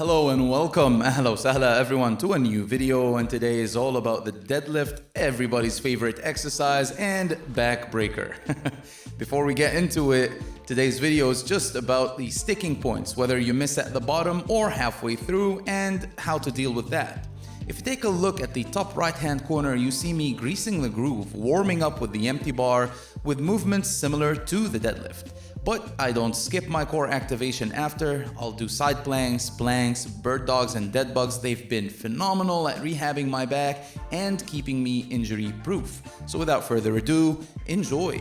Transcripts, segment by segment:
Hello and welcome, ahla wa sahla everyone, to a new video, and today is all about the deadlift, everybody's favorite exercise and backbreaker. Before we get into it, today's video is just about the sticking points, whether you miss at the bottom or halfway through, and how to deal with that. If you take a look at the top right hand corner, you see me greasing the groove, warming up with the empty bar with movements similar to the deadlift. But I don't skip my core activation after. I'll do side planks, bird dogs and dead bugs. They've been phenomenal at rehabbing my back and keeping me injury proof. So without further ado, enjoy.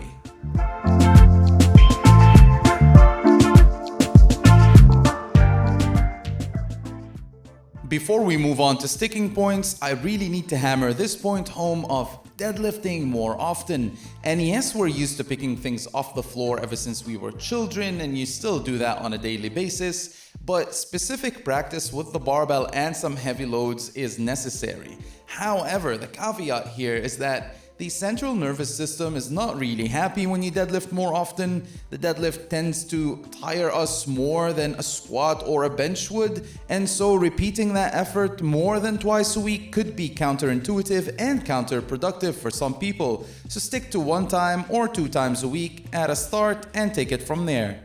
Before we move on to sticking points, I really need to hammer this point home of deadlifting more often. And yes, we're used to picking things off the floor ever since we were children, and you still do that on a daily basis, but specific practice with the barbell and some heavy loads is necessary. However, the caveat here is that the central nervous system is not really happy when you deadlift more often. The deadlift tends to tire us more than a squat or a bench would, and so repeating that effort more than twice a week could be counterintuitive and counterproductive for some people. So stick to 1 time or 2 times a week at a start and take it from there.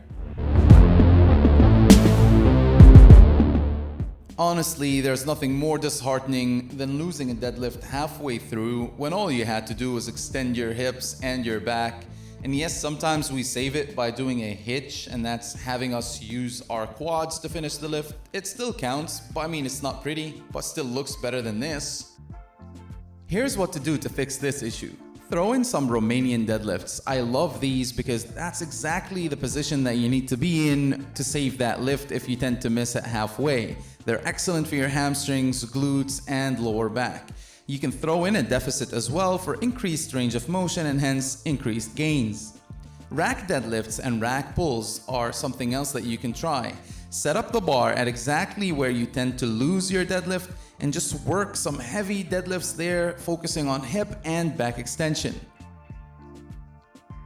Honestly, there's nothing more disheartening than losing a deadlift halfway through when all you had to do was extend your hips and your back. And yes, sometimes we save it by doing a hitch, and that's having us use our quads to finish the lift. It still counts, but I mean, it's not pretty, but still looks better than this. Here's what to do to fix this issue. Throw in some Romanian deadlifts. I love these because that's exactly the position that you need to be in to save that lift if you tend to miss it halfway. They're excellent for your hamstrings, glutes, and lower back. You can throw in a deficit as well for increased range of motion and hence increased gains. Rack deadlifts and rack pulls are something else that you can try. Set up the bar at exactly where you tend to lose your deadlift and just work some heavy deadlifts there, focusing on hip and back extension.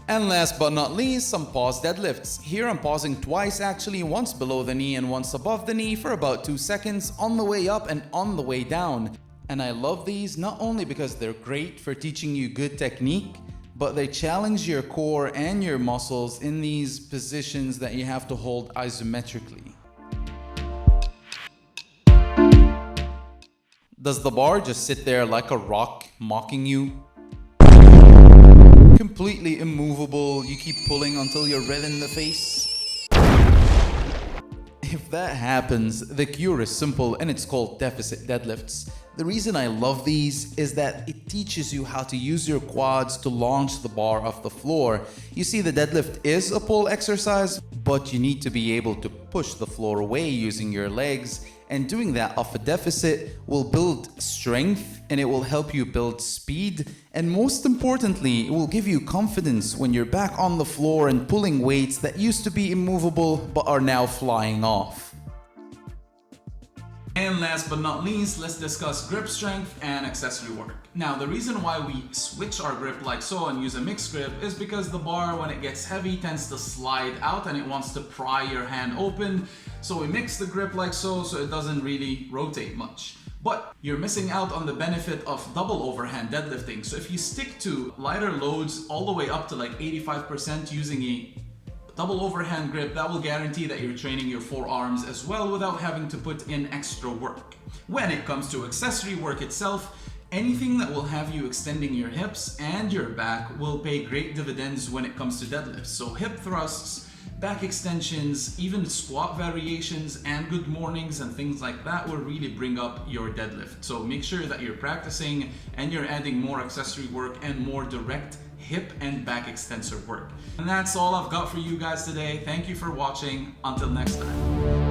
And last but not least, some pause deadlifts. Here I'm pausing twice actually, once below the knee and once above the knee for about 2 seconds on the way up and on the way down. And I love these not only because they're great for teaching you good technique, but they challenge your core and your muscles in these positions that you have to hold isometrically. Does the bar just sit there like a rock mocking you? Completely immovable, you keep pulling until you're red in the face? If that happens, the cure is simple and it's called deficit deadlifts. The reason I love these is that it teaches you how to use your quads to launch the bar off the floor. You see, the deadlift is a pull exercise, but you need to be able to push the floor away using your legs, and doing that off a deficit will build strength and it will help you build speed, and most importantly, it will give you confidence when you're back on the floor and pulling weights that used to be immovable but are now flying off. And last but not least, let's discuss grip strength and accessory work. Now, the reason why we switch our grip like so and use a mixed grip is because the bar, when it gets heavy, tends to slide out and it wants to pry your hand open. So we mix the grip like so it doesn't really rotate much. But you're missing out on the benefit of double overhand deadlifting. So if you stick to lighter loads all the way up to like 85% using a double overhand grip, that will guarantee that you're training your forearms as well without having to put in extra work. When it comes to accessory work itself, anything that will have you extending your hips and your back will pay great dividends when it comes to deadlifts. So hip thrusts, back extensions, even squat variations and good mornings and things like that will really bring up your deadlift. So make sure that you're practicing and you're adding more accessory work and more direct hip and back extensor work. And that's all I've got for you guys today. Thank you for watching. Until next time.